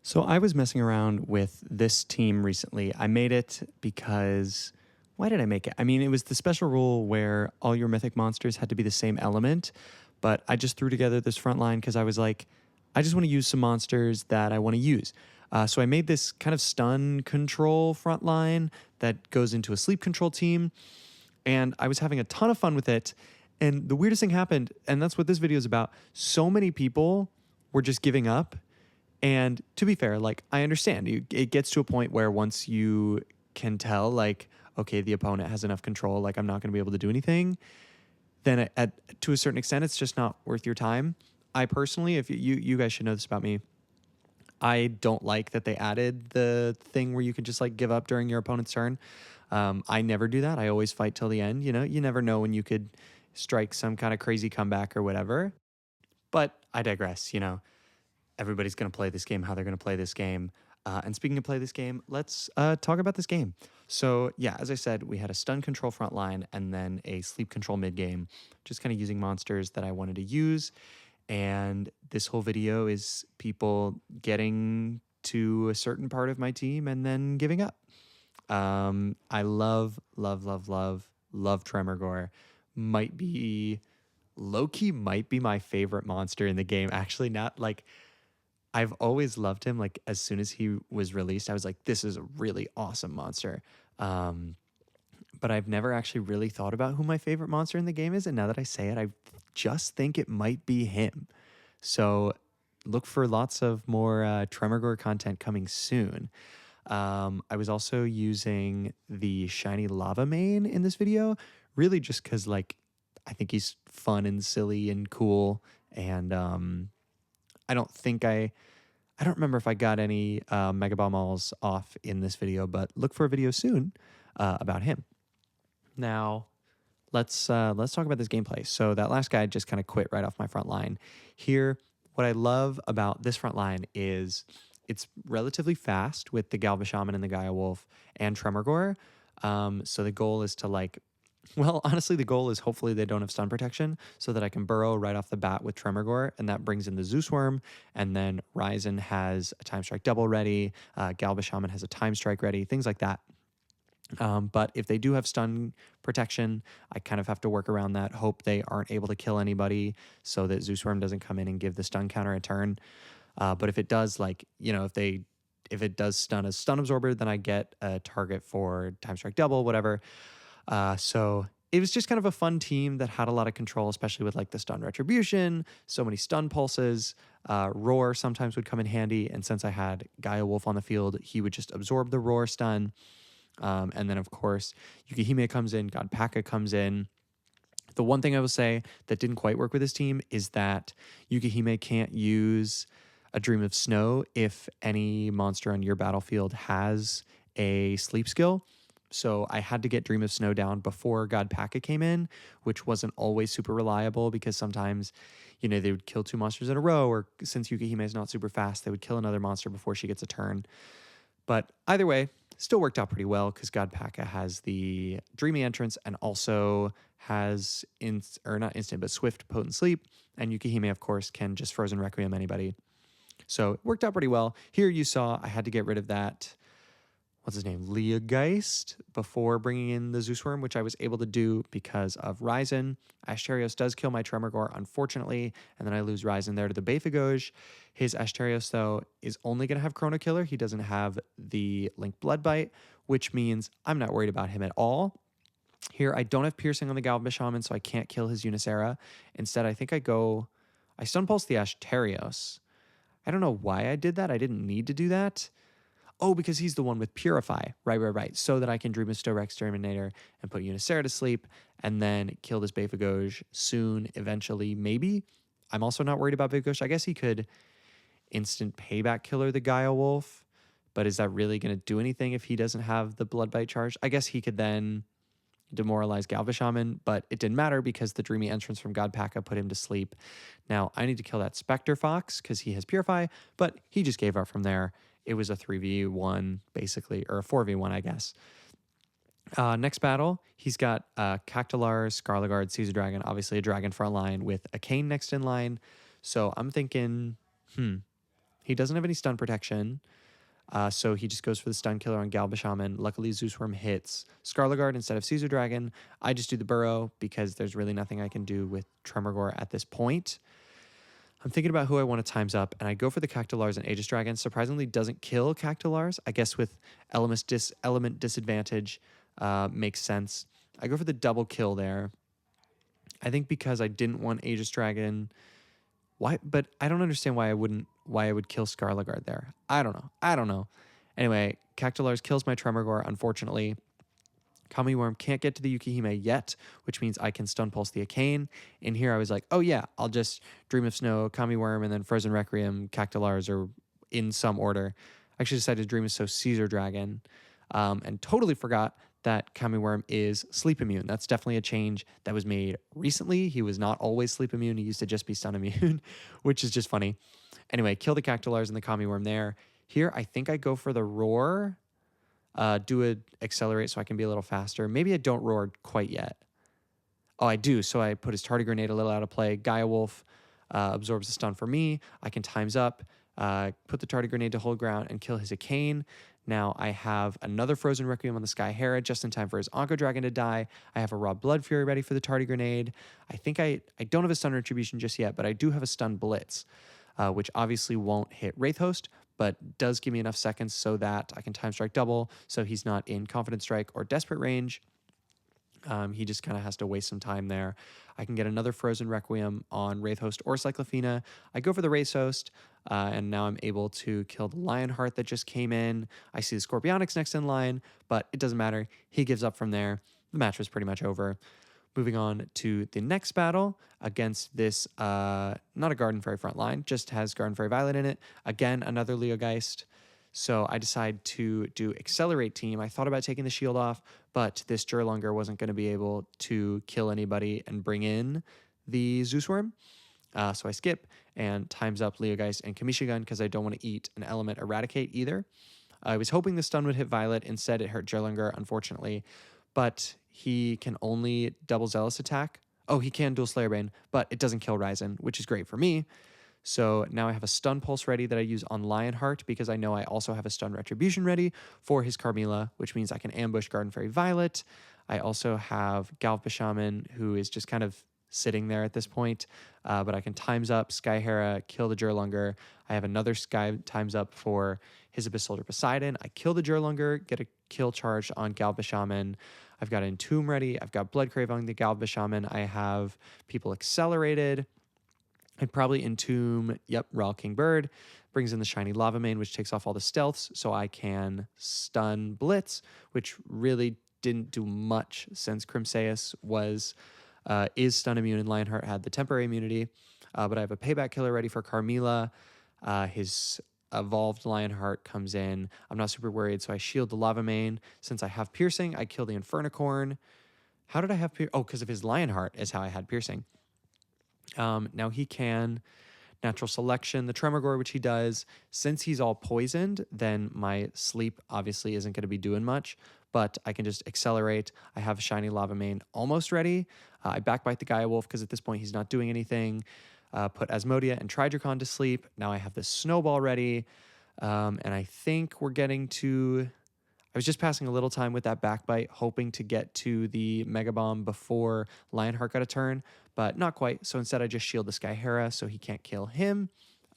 So I was messing around with this team recently. I made it because why did I make it? I mean, it was the special rule where all your mythic monsters had to be the same element, but I just threw together this front line because I was like, I just want to use some monsters that I want to use. So I made this kind of stun control front line that goes into a sleep control team, and I was having a ton of fun with it. And the weirdest thing happened, and that's what this video is about. So many people were just giving up, and to be fair, like I understand, it gets to a point where once you can tell, like, okay, the opponent has enough control, like I'm not going to be able to do anything. Then to a certain extent, it's just not worth your time. I personally, if you guys should know this about me, I don't like that they added the thing where you can just like give up during your opponent's turn. I never do that. I always fight till the end. You know, you never know when you could strike some kind of crazy comeback or whatever. But I digress. You know, everybody's going to play this game how they're going to play this game. And speaking of play this game, let's talk about this game. So yeah, as I said, we had a stun control front line and then a sleep control mid game, just kind of using monsters that I wanted to use. And this whole video is people getting to a certain part of my team and then giving up. I love, love, love, love, love Tremorgore. Might be low-key might be my favorite monster in the game. Actually, not like I've always loved him. Like as soon as he was released, I was like, this is a really awesome monster. But I've never actually really thought about who my favorite monster in the game is. And now that I say it, I just think it might be him. So look for lots of more Tremorgore content coming soon. I was also using the shiny lava main in this video, really just because like I think he's fun and silly and cool. And I don't think I don't remember if I got any Mega Ball Malls off in this video, but look for a video soon about him. Now, let's talk about this gameplay. So that last guy just kind of quit right off my front line. Here, what I love about this front line is it's relatively fast with the Galva Shaman and the Gaia Wolf and Tremorgore. So the goal is to like, well, honestly, the goal is hopefully they don't have stun protection so that I can burrow right off the bat with Tremorgore, and that brings in the Zeus Worm, and then Ryzen has a Time Strike double ready, Galva Shaman has a Time Strike ready, things like that. But if they do have stun protection, I kind of have to work around that, hope they aren't able to kill anybody so that Zeus Worm doesn't come in and give the stun counter a turn. But if it does, like, you know, if it does stun a stun absorber, then I get a target for Time Strike double, whatever. So it was just kind of a fun team that had a lot of control, especially with like the stun retribution, so many stun pulses. Roar sometimes would come in handy, and since I had Gaia Wolf on the field, he would just absorb the roar stun. And then, of course, Yukihime comes in, Godpaka comes in. The one thing I will say that didn't quite work with this team is that Yukihime can't use a Dream of Snow if any monster on your battlefield has a sleep skill. So I had to get Dream of Snow down before Godpaka came in, which wasn't always super reliable because sometimes, you know, they would kill two monsters in a row, or since Yukihime is not super fast, they would kill another monster before she gets a turn. But either way, still worked out pretty well because Godpaka has the Dreamy Entrance and also has, not instant, but Swift Potent Sleep. And Yukihime, of course, can just Frozen Requiem anybody. So it worked out pretty well. Here you saw I had to get rid of that, what's his name, Leogeist, before bringing in the Zeus Worm, which I was able to do because of Ryzen. Asterios does kill my Tremorgore, unfortunately, and then I lose Ryzen there to the Bephagoj. His Asterios, though, is only going to have Chrono Killer. He doesn't have the Link Blood Bite, which means I'm not worried about him at all. Here, I don't have Piercing on the Galva Shaman, so I can't kill his Unicera. Instead, I think I Stun Pulse the Asterios. I don't know why I did that. I didn't need to do that. Oh, because he's the one with Purify. Right. So that I can Dream of Snow Exterminator and put Unicera to sleep and then kill this Bephagoj soon, eventually, maybe. I'm also not worried about Bephagoj. I guess he could instant payback killer the Gaia Wolf, but is that really going to do anything if he doesn't have the Blood Bite charge? I guess he could then demoralize Galva Shaman, but it didn't matter because the Dreamy Entrance from Godpaka put him to sleep. Now, I need to kill that Spectre Fox because he has Purify, but he just gave up from there. It was a 3v1, basically, or a 4v1, I guess. Next battle, he's got Cactular, Scarlagard, Caesar Dragon, obviously a dragon front line with a Cane next in line. So I'm thinking, He doesn't have any stun protection, so he just goes for the stun killer on Galba Shaman. Luckily, Zeus Worm hits Skarlagard instead of Caesar Dragon. I just do the burrow because there's really nothing I can do with Tremorgore at this point. I'm thinking about who I want to times up, and I go for the Cactolars and Aegis Dragon. Surprisingly, doesn't kill Cactolars. I guess with element disadvantage makes sense. I go for the double kill there. I think because I didn't want Aegis Dragon. Why? But I don't understand why I would kill Skarlagard there. I don't know. Anyway, Cactolars kills my Tremorgore, unfortunately. Kami Worm can't get to the Yukihime yet, which means I can stun pulse the Arcane. In here, I was like, oh yeah, I'll just Dream of Snow, Kami Worm, and then Frozen Requiem, Cactolars, or in some order. I actually decided to Dream of Snow Caesar Dragon, and totally forgot that Kami Worm is sleep immune. That's definitely a change that was made recently. He was not always sleep immune. He used to just be stun immune, which is just funny. Anyway, kill the Cactolars and the Kami Worm there. Here, I think I go for the Roar. Do a accelerate so I can be a little faster. Maybe I don't roar quite yet. Oh, I do. So I put his Tardy Grenade a little out of play. Gaia Wolf absorbs the stun for me. I can times up, put the Tardy Grenade to hold ground and kill his Arcane. Now I have another Frozen Requiem on the Sky Hera just in time for his Onco Dragon to die. I have a Raw Blood Fury ready for the Tardy Grenade. I think I don't have a Stun Retribution just yet, but I do have a Stun Blitz, which obviously won't hit Wraith Host, but does give me enough seconds so that I can time strike double, so he's not in Confident Strike or Desperate range. He just kind of has to waste some time there. I can get another Frozen Requiem on Wraith Host or Cyclophena. I go for the Wraith Host, and now I'm able to kill the Lionheart that just came in. I see the Scorpionics next in line, but it doesn't matter. He gives up from there. The match was pretty much over. Moving on to the next battle against this, not a Garden Fairy front line, just has Garden Fairy Violet in it. Again, another Leogeist. So I decide to do Accelerate Team. I thought about taking the shield off, but this Jurlunger wasn't going to be able to kill anybody and bring in the Zeus Worm. So I skip and times up Leogeist and Kamisha Gun because I don't want to eat an element Eradicate either. I was hoping the stun would hit Violet. Instead, it hurt Jurlunger, unfortunately. But he can only double Zealous attack. Oh, he can dual Slayer Bane, but it doesn't kill Ryzen, which is great for me. So now I have a stun pulse ready that I use on Lionheart because I know I also have a stun retribution ready for his Carmilla, which means I can ambush Garden Fairy Violet. I also have Galva Shaman, who is just kind of sitting there at this point, but I can times up Sky Hera, kill the Jurlunger. I have another Sky times up for his Abyss Soldier Poseidon. I kill the Jurlunger, get a kill charge on Galva Shaman. I've got Entomb ready. I've got Blood Crave on the Galva Shaman. I have people accelerated. I'd probably Entomb, Raw King Bird. Brings in the Shiny Lava Mane, which takes off all the stealths, so I can stun Blitz, which really didn't do much since Crimseus is stun immune and Lionheart had the temporary immunity. But I have a payback killer ready for Carmilla. His evolved Lionheart comes in. I'm not super worried, so I shield the Lava Mane. Since I have Piercing, I kill the Infernicorn. How did I have Piercing? Oh, because of his Lionheart is how I had Piercing. Now he can Natural Selection the Tremorgore, which he does. Since he's all poisoned, then my sleep obviously isn't going to be doing much, but I can just accelerate. I have a Shiny Lava Mane almost ready. I backbite the Gaia Wolf because at this point he's not doing anything. Put Asmodia and Tridracon to sleep. Now I have this Snowball ready, and I think we're getting to... I was just passing a little time with that backbite, hoping to get to the Mega Bomb before Lionheart got a turn, but not quite. So instead, I just shield the Sky Hera so he can't kill him.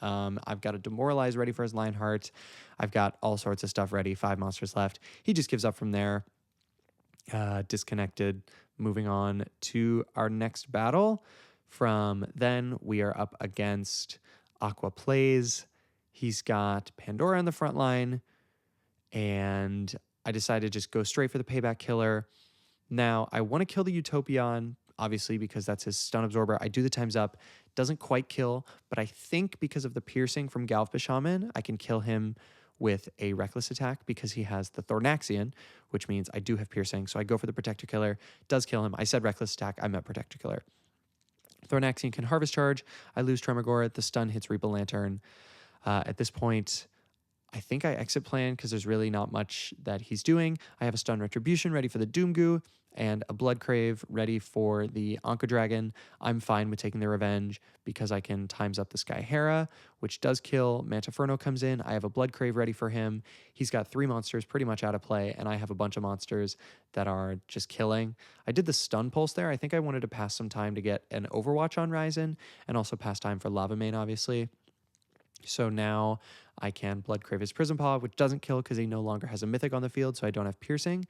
I've got a Demoralize ready for his Lionheart. I've got all sorts of stuff ready. 5 monsters left. He just gives up from there. Disconnected. Moving on to our next battle. From then, we are up against Aqua Plays. He's got Pandora on the front line. And I decided to just go straight for the payback killer. Now, I want to kill the Utopion, obviously, because that's his stun absorber. I do the times up. Doesn't quite kill, but I think because of the piercing from Galva Shaman, I can kill him with a reckless attack because he has the Thornaxian, which means I do have piercing. So I go for the Protector Killer. Does kill him. I said reckless attack. I meant Protector Killer. Thornaxian can Harvest Charge. I lose Tremorgore. The stun hits Reaper Lantern. At this point... I think I exit plan because there's really not much that he's doing. I have a stun retribution ready for the Doomgoo and a blood crave ready for the Anka Dragon. I'm fine with taking the revenge because I can times up the Sky Hera, which does kill. Mantiferno comes in. I have a blood crave ready for him. He's got 3 monsters pretty much out of play, and I have a bunch of monsters that are just killing. I did the stun pulse there. I think I wanted to pass some time to get an Overwatch on Ryzen and also pass time for Lava Main, obviously. So now I can Blood Crave his Prison Paw, which doesn't kill because he no longer has a Mythic on the field, so I don't have Piercing.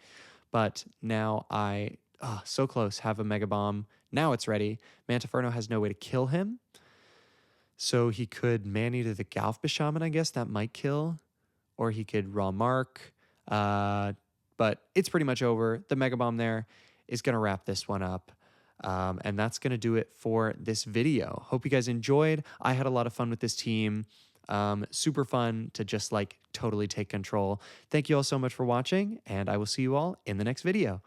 But now so close, have a Mega Bomb. Now it's ready. Mantiferno has no way to kill him. So he could Man-Eater the Galf Shaman, I guess. That might kill. Or he could Raw Mark. But it's pretty much over. The Mega Bomb there is going to wrap this one up. And that's going to do it for this video. Hope you guys enjoyed. I had a lot of fun with this team. Super fun to just like totally take control. Thank you all so much for watching, and I will see you all in the next video.